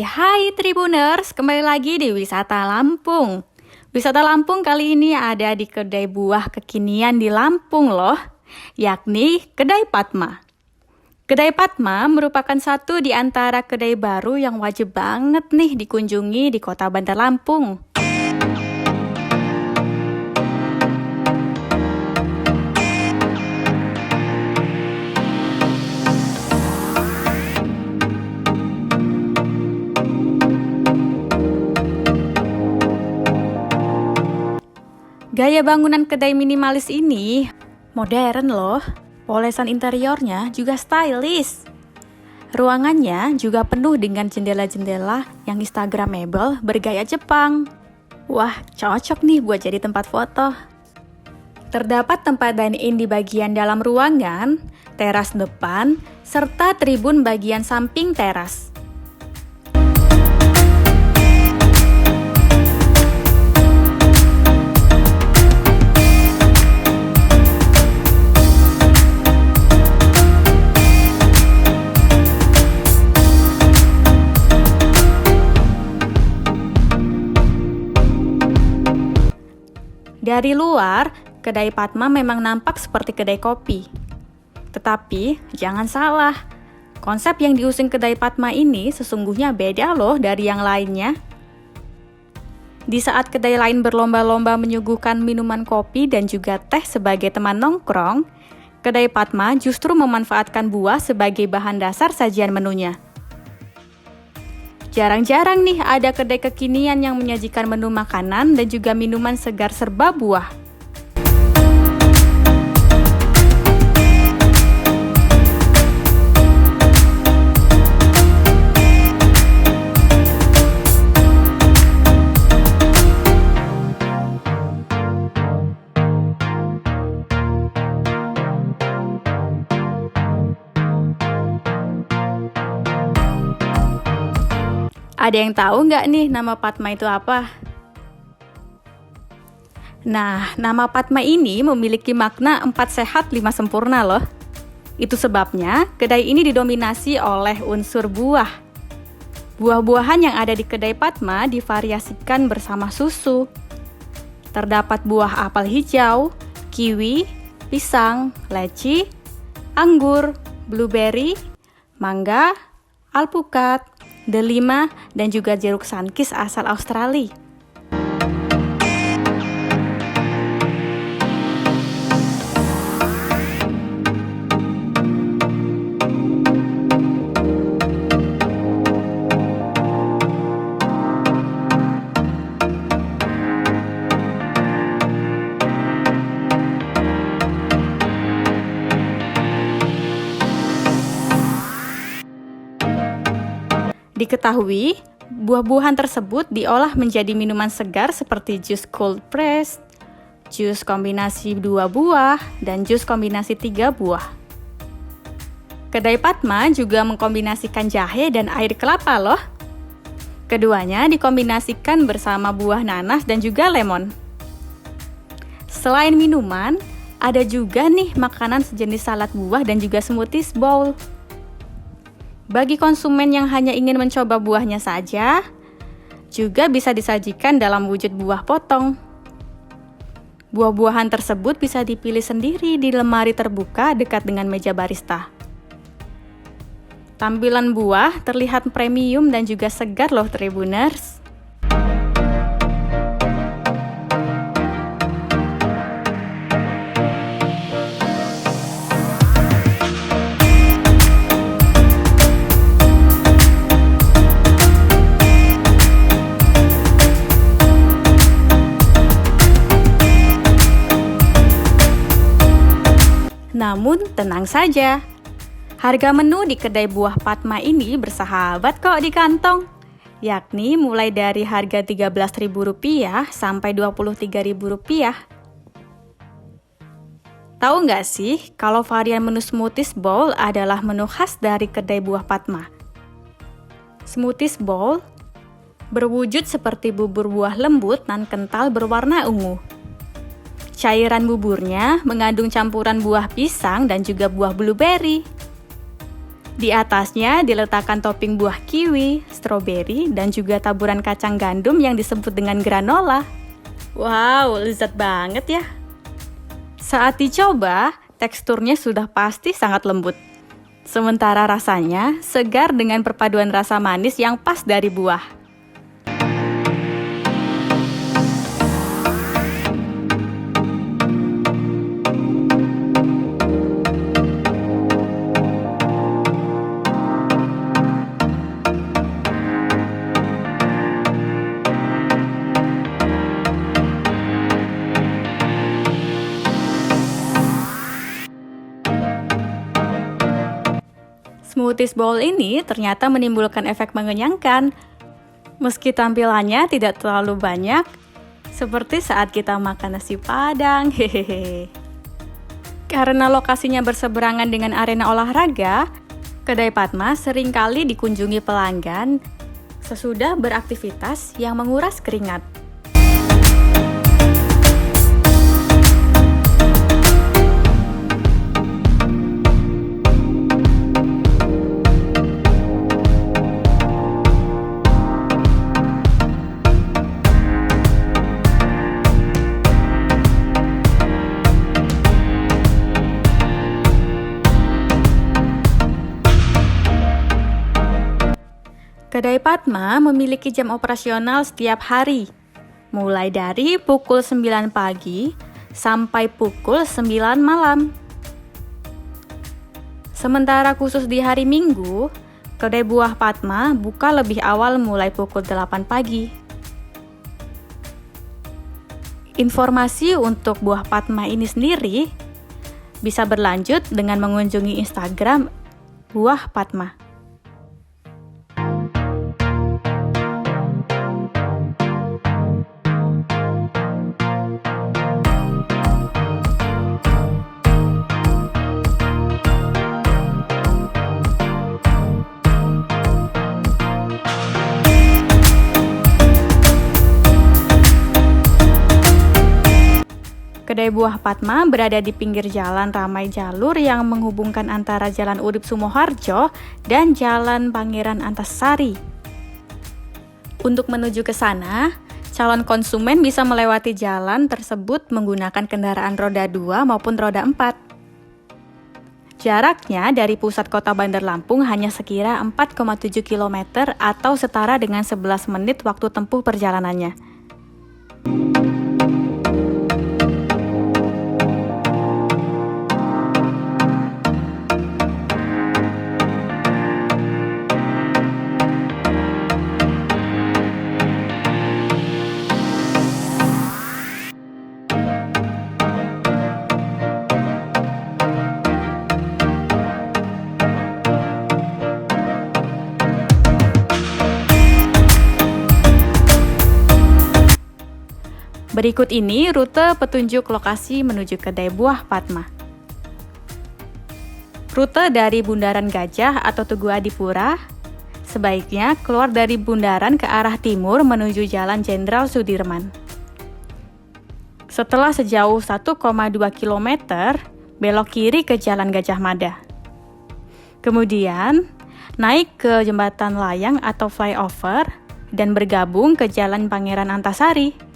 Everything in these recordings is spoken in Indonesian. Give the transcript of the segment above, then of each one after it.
Hai Tribuners, kembali lagi di Wisata Lampung. Wisata Lampung kali ini ada di kedai buah kekinian di Lampung loh, yakni Kedai Padma. Kedai Padma merupakan satu di antara kedai baru yang wajib banget nih dikunjungi di Kota Bandar Lampung. Gaya bangunan kedai minimalis ini modern loh. Polesan interiornya juga stylish. Ruangannya juga penuh dengan jendela-jendela yang instagramable bergaya Jepang. Wah, cocok nih buat jadi tempat foto. Terdapat tempat dine-in di bagian dalam ruangan, teras depan, serta tribun bagian samping teras. Dari luar, Kedai Padma memang nampak seperti kedai kopi. Tetapi, jangan salah, konsep yang diusung Kedai Padma ini sesungguhnya beda loh dari yang lainnya. Di saat kedai lain berlomba-lomba menyuguhkan minuman kopi dan juga teh sebagai teman nongkrong, Kedai Padma justru memanfaatkan buah sebagai bahan dasar sajian menunya. Jarang-jarang nih ada kedai kekinian yang menyajikan menu makanan dan juga minuman segar serba buah. Ada yang tahu nggak nih nama Padma itu apa? Nah, nama Padma ini memiliki makna 4 sehat 5 sempurna loh. Itu sebabnya kedai ini didominasi oleh unsur buah. Buah-buahan yang ada di Kedai Padma divariasikan bersama susu. Terdapat buah apel hijau, kiwi, pisang, leci, anggur, blueberry, mangga, alpukat, delima, dan juga jeruk sunkist asal Australia. Diketahui, buah-buahan tersebut diolah menjadi minuman segar seperti jus cold press, jus kombinasi 2 buah, dan jus kombinasi 3 buah. Kedai Padma juga mengkombinasikan jahe dan air kelapa loh. Keduanya dikombinasikan bersama buah nanas dan juga lemon. Selain minuman, ada juga nih makanan sejenis salad buah dan juga smoothies bowl. Bagi konsumen yang hanya ingin mencoba buahnya saja, juga bisa disajikan dalam wujud buah potong. Buah-buahan tersebut bisa dipilih sendiri di lemari terbuka dekat dengan meja barista. Tampilan buah terlihat premium dan juga segar loh Tribuners. Namun tenang saja, harga menu di Kedai Buah Padma ini bersahabat kok di kantong, yakni mulai dari harga Rp13.000 sampai Rp23.000. Tahu nggak sih kalau varian menu smoothies bowl adalah menu khas dari Kedai Buah Padma? Smoothies bowl berwujud seperti bubur buah lembut nan kental berwarna ungu. Cairan buburnya mengandung campuran buah pisang dan juga buah blueberry. Di atasnya diletakkan topping buah kiwi, stroberi, dan juga taburan kacang gandum yang disebut dengan granola. Wow, lezat banget ya. Saat dicoba, teksturnya sudah pasti sangat lembut. Sementara rasanya segar dengan perpaduan rasa manis yang pas dari buah. Smoothies bowl ini ternyata menimbulkan efek mengenyangkan. Meski tampilannya tidak terlalu banyak, seperti saat kita makan nasi padang, hehehe. Karena lokasinya berseberangan dengan arena olahraga, kedai Padma seringkali dikunjungi pelanggan sesudah beraktivitas yang menguras keringat. Kedai Padma memiliki jam operasional setiap hari, mulai dari pukul 9 pagi sampai pukul 9 malam. Sementara khusus di hari Minggu, kedai buah Padma buka lebih awal mulai pukul 8 pagi. Informasi untuk buah Padma ini sendiri bisa berlanjut dengan mengunjungi Instagram Buah Padma. Kedai buah Padma berada di pinggir jalan ramai jalur yang menghubungkan antara Jalan Urip Sumoharjo dan Jalan Pangeran Antasari. Untuk menuju ke sana, calon konsumen bisa melewati jalan tersebut menggunakan kendaraan roda 2 maupun roda 4. Jaraknya dari pusat kota Bandar Lampung hanya sekira 4,7 km atau setara dengan 11 menit waktu tempuh perjalanannya. Berikut ini rute petunjuk lokasi menuju kedai buah Padma. Rute dari Bundaran Gajah atau Tugu Adipura, sebaiknya keluar dari bundaran ke arah timur menuju Jalan Jenderal Sudirman. Setelah sejauh 1,2 km, belok kiri ke Jalan Gajah Mada. Kemudian, naik ke Jembatan Layang atau flyover dan bergabung ke Jalan Pangeran Antasari.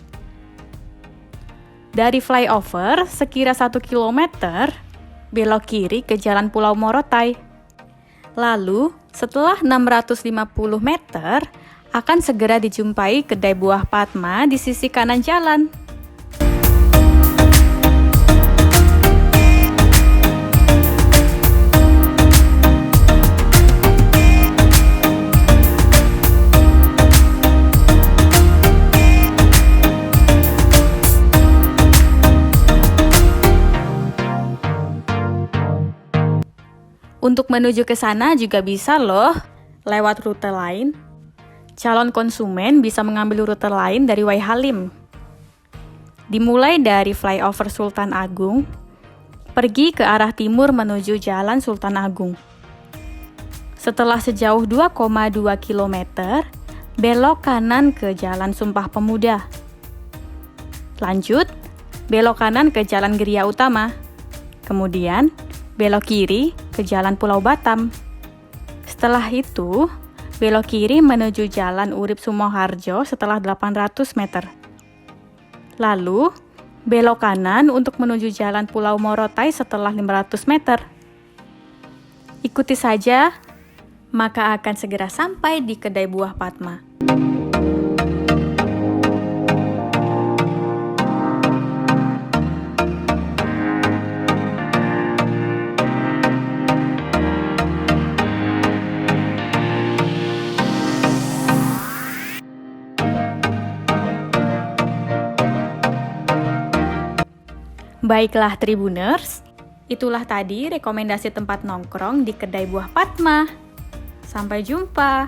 Dari flyover, sekira 1 km, belok kiri ke Jalan Pulau Morotai. Lalu, setelah 650 meter, akan segera dijumpai kedai buah Padma di sisi kanan jalan. Untuk menuju ke sana juga bisa loh, lewat rute lain. Calon konsumen bisa mengambil rute lain dari Waihalim. Dimulai dari flyover Sultan Agung, pergi ke arah timur menuju Jalan Sultan Agung. Setelah sejauh 2,2 km, belok kanan ke Jalan Sumpah Pemuda. Lanjut, belok kanan ke Jalan Geria Utama. Kemudian, belok kiri ke Jalan Pulau Batam. Setelah itu, belok kiri menuju Jalan Urip Sumoharjo setelah 800 meter. Lalu, belok kanan untuk menuju Jalan Pulau Morotai setelah 500 meter. Ikuti saja, maka akan segera sampai di kedai buah Padma. Baiklah Tribuners, itulah tadi rekomendasi tempat nongkrong di kedai buah Padma. Sampai jumpa.